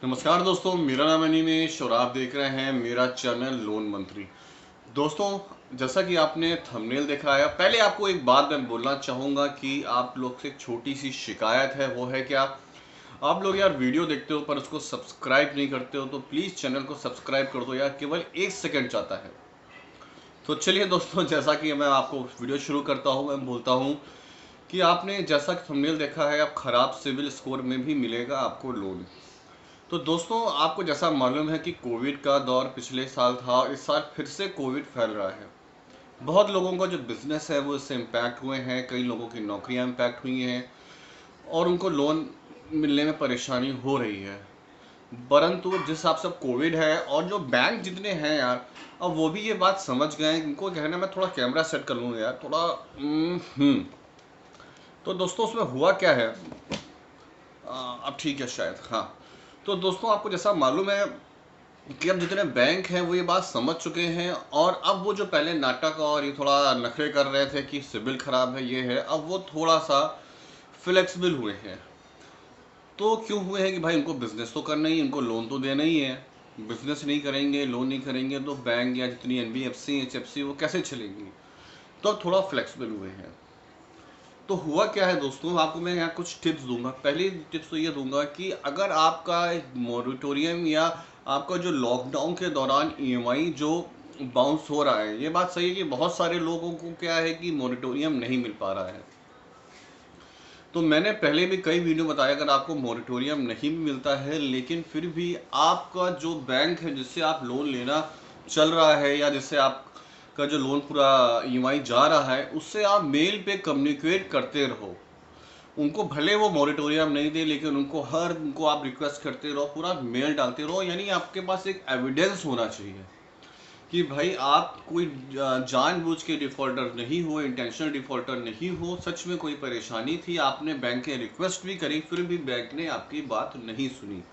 नमस्कार दोस्तों, मेरा नाम है अनिमेश और आप देख रहे हैं मेरा चैनल लोन मंत्री। दोस्तों, जैसा कि आपने थंबनेल देखा है, पहले आपको एक बात मैं बोलना चाहूँगा कि आप लोग से एक छोटी सी शिकायत है। वो है क्या, आप लोग यार वीडियो देखते हो पर उसको सब्सक्राइब नहीं करते हो, तो प्लीज़ चैनल को सब्सक्राइब कर दो यार, केवल 1 सेकंड चाहता है। तो चलिए दोस्तों, जैसा कि मैं आपको वीडियो शुरू करता हूँ, मैं बोलता हूँ कि आपने जैसा कि थंबनेल देखा है, आप खराब सिविल स्कोर में भी मिलेगा आपको लोन। तो दोस्तों, आपको जैसा मालूम है कि कोविड का दौर पिछले साल था, इस साल फिर से कोविड फैल रहा है। बहुत लोगों का जो बिजनेस है वो इससे इम्पैक्ट हुए हैं, कई लोगों की नौकरियां इम्पैक्ट हुई हैं और उनको लोन मिलने में परेशानी हो रही है। परंतु जिस हिसाब से कोविड है और जो बैंक जितने हैं यार, अब वो भी ये बात समझ गए हैं। इनको कहना, मैं थोड़ा कैमरा सेट कर लूँ यार, थोड़ा तो दोस्तों, उसमें हुआ क्या है, अब ठीक है शायद, हाँ। तो दोस्तों, आपको जैसा मालूम है कि अब जितने बैंक हैं वो ये बात समझ चुके हैं, और अब वो जो पहले नाटक और ये थोड़ा नखरे कर रहे थे कि सिबिल खराब है, ये है, अब वो थोड़ा सा फ्लेक्सिबल हुए हैं। तो क्यों हुए हैं कि भाई इनको बिजनेस तो करना ही, इनको लोन तो देना ही है। बिजनेस नहीं करेंगे, लोन नहीं करेंगे, तो बैंक या जितनी एनबीएफसी एचएफसी वो कैसे चलेंगी। तो अब थोड़ा फ्लेक्सिबल हुए हैं। तो हुआ क्या है दोस्तों, आपको मैं यहाँ कुछ टिप्स दूंगा। पहली टिप्स तो ये दूंगा कि अगर आपका मोरिटोरियम या आपका जो लॉकडाउन के दौरान ईएमआई जो बाउंस हो रहा है, ये बात सही है कि बहुत सारे लोगों को क्या है कि मोरिटोरियम नहीं मिल पा रहा है। तो मैंने पहले भी कई वीडियो बताया, अगर आपको मोरिटोरियम नहीं भी मिलता है लेकिन फिर भी आपका जो बैंक है जिससे आप लोन लेना चल रहा है, या जिससे आपका जो लोन पूरा ईएमआई जा रहा है, उससे आप मेल पे कम्युनिकेट करते रहो। उनको भले वो मॉरिटोरियम नहीं दे, लेकिन उनको आप रिक्वेस्ट करते रहो, पूरा मेल डालते रहो। यानी आपके पास एक एविडेंस होना चाहिए कि भाई आप कोई जानबूझ के डिफॉल्टर नहीं हो, इंटेंशनल डिफॉल्टर नहीं हो, सच में कोई परेशानी थी, आपने बैंक के रिक्वेस्ट भी करी, फिर भी बैंक ने आपकी बात नहीं सुनी।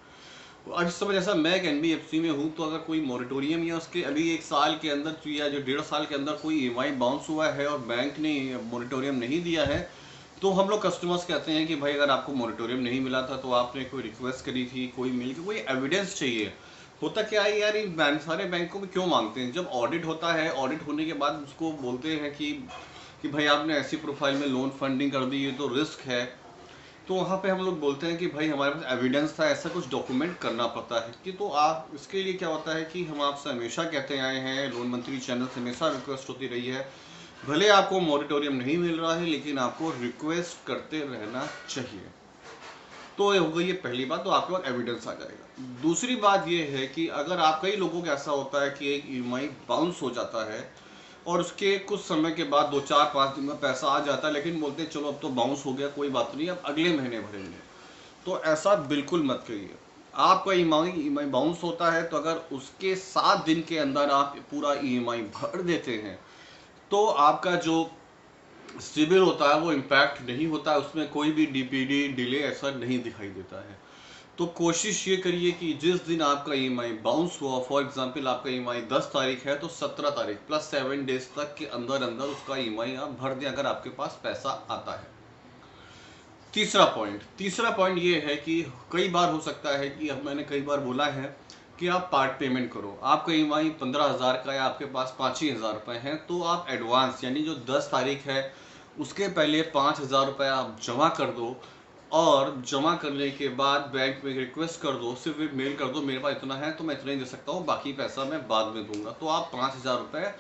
आज इस समय जैसा मैं एक एनबीएफसी में हूँ, तो अगर कोई मॉरिटोरियम या उसके अभी 1 साल के अंदर या जो 1.5 साल के अंदर कोई ईएमआई बाउंस हुआ है और बैंक ने मॉरिटोरियम नहीं दिया है, तो हम लोग कस्टमर्स कहते हैं कि भाई अगर आपको मॉरिटोरियम नहीं मिला था तो आपने कोई रिक्वेस्ट करी थी, कोई मिल के कोई एविडेंस चाहिए। होता क्या है यार, ये बैंक सारे बैंकों में क्यों मांगते हैं, जब ऑडिट होता है, ऑडिट होने के बाद उसको बोलते हैं कि भाई आपने ऐसी प्रोफाइल में लोन फंडिंग कर दी, ये तो रिस्क है। तो वहाँ पे हम लोग बोलते हैं कि भाई हमारे पास एविडेंस था, ऐसा कुछ डॉक्यूमेंट करना पड़ता है कि, तो आप इसके लिए क्या होता है कि हम आपसे हमेशा कहते आए हैं, लोन मंत्री चैनल से हमेशा रिक्वेस्ट होती रही है, भले आपको मॉरिटोरियम नहीं मिल रहा है लेकिन आपको रिक्वेस्ट करते रहना चाहिए। तो ये हो गई ये पहली बात, तो आपके पास एविडेंस आ जाएगा। दूसरी बात ये है कि अगर आप, कई लोगों का ऐसा होता है कि एक ईएमआई बाउंस हो जाता है और उसके कुछ समय के बाद 2 4 5 दिन में पैसा आ जाता है, लेकिन बोलते हैं चलो अब तो बाउंस हो गया, कोई बात नहीं, अब अगले महीने भरेंगे। तो ऐसा बिल्कुल मत करिए। आपका ईएमआई बाउंस होता है, तो अगर उसके 7 दिन के अंदर आप पूरा ईएमआई भर देते हैं, तो आपका जो सिविल होता है वो इम्पैक्ट नहीं होता है, उसमें कोई भी डीपीडी डिले ऐसा नहीं दिखाई देता है। तो कोशिश ये करिए कि जिस दिन आपका ईएमआई बाउंस हुआ, फॉर एग्जांपल आपका ईएमआई 10 तारीख है, तो 17 तारीख प्लस 7 डेज तक के अंदर अंदर उसका ईएमआई आप भर दें, अगर आपके पास पैसा आता है। तीसरा पॉइंट ये है कि कई बार हो सकता है कि, अब मैंने कई बार बोला है कि आप पार्ट पेमेंट करो। आपका ईएमआई 15,000 का है, आपके पास 5,000 रुपये हैं, तो आप एडवांस यानी जो 10 तारीख है उसके पहले 5,000 रुपये आप जमा कर दो, और जमा करने के बाद बैंक में रिक्वेस्ट कर दो, सिर्फ एक मेल कर दो, मेरे पास इतना है तो मैं इतना ही दे सकता हूँ, बाकी पैसा मैं बाद में दूंगा। तो आप 5,000 रुपये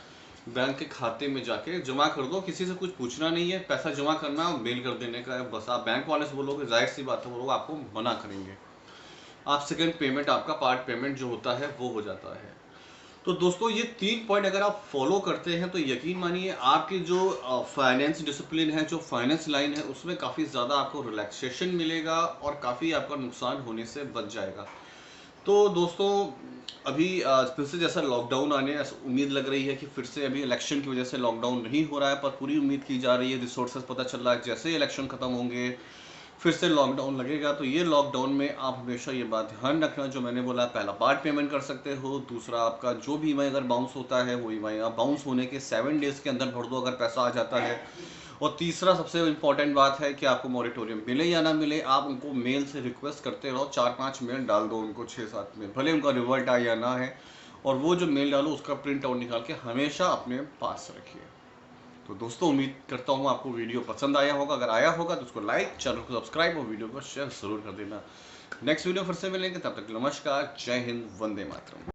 बैंक के खाते में जाके जमा कर दो, किसी से कुछ पूछना नहीं है, पैसा जमा करना और मेल कर देने का है बस। आप बैंक वाले से बोलोगे, जाहिर सी बात है वो लोग आपको मना करेंगे, आप सेकंड पेमेंट, आपका पार्ट पेमेंट जो होता है वो हो जाता है। तो दोस्तों, ये 3 पॉइंट अगर आप फॉलो करते हैं तो यकीन मानिए आपकी जो फाइनेंस डिसिप्लिन है, जो फाइनेंस लाइन है, उसमें काफ़ी ज़्यादा आपको रिलैक्सेशन मिलेगा और काफ़ी आपका नुकसान होने से बच जाएगा। तो दोस्तों, अभी फिर से जैसा लॉकडाउन आने ऐसा उम्मीद लग रही है कि फिर से, अभी इलेक्शन की वजह से लॉकडाउन नहीं हो रहा है, पर पूरी उम्मीद की जा रही है, रिसोर्सेज पता चल रहा है जैसे ही इलेक्शन खत्म होंगे फिर से लॉकडाउन लगेगा। तो ये लॉकडाउन में आप हमेशा ये बात ध्यान रखना, जो मैंने बोला, पहला पार्ट पेमेंट कर सकते हो, दूसरा आपका जो भी ईएमआई अगर बाउंस होता है वो ईएमआई आप बाउंस होने के 7 डेज के अंदर भर दो अगर पैसा आ जाता है, और तीसरा सबसे इम्पोर्टेंट बात है कि आपको मॉरेटोरियम मिले या ना मिले, आप उनको मेल से रिक्वेस्ट करते रहो, 4-5 मेल डाल दो उनको, 6-7 मेल, भले उनका रिवर्ट आए या ना है। और वो जो मेल डालो उसका प्रिंट आउट निकाल के हमेशा अपने पास रखिए। तो दोस्तों उम्मीद करता हूँ आपको वीडियो पसंद आया होगा। अगर आया होगा तो उसको लाइक, चैनल को सब्सक्राइब और वीडियो को शेयर जरूर कर देना। नेक्स्ट वीडियो फिर से मिलेंगे, तब तक नमस्कार, जय हिंद, वंदे मातरम।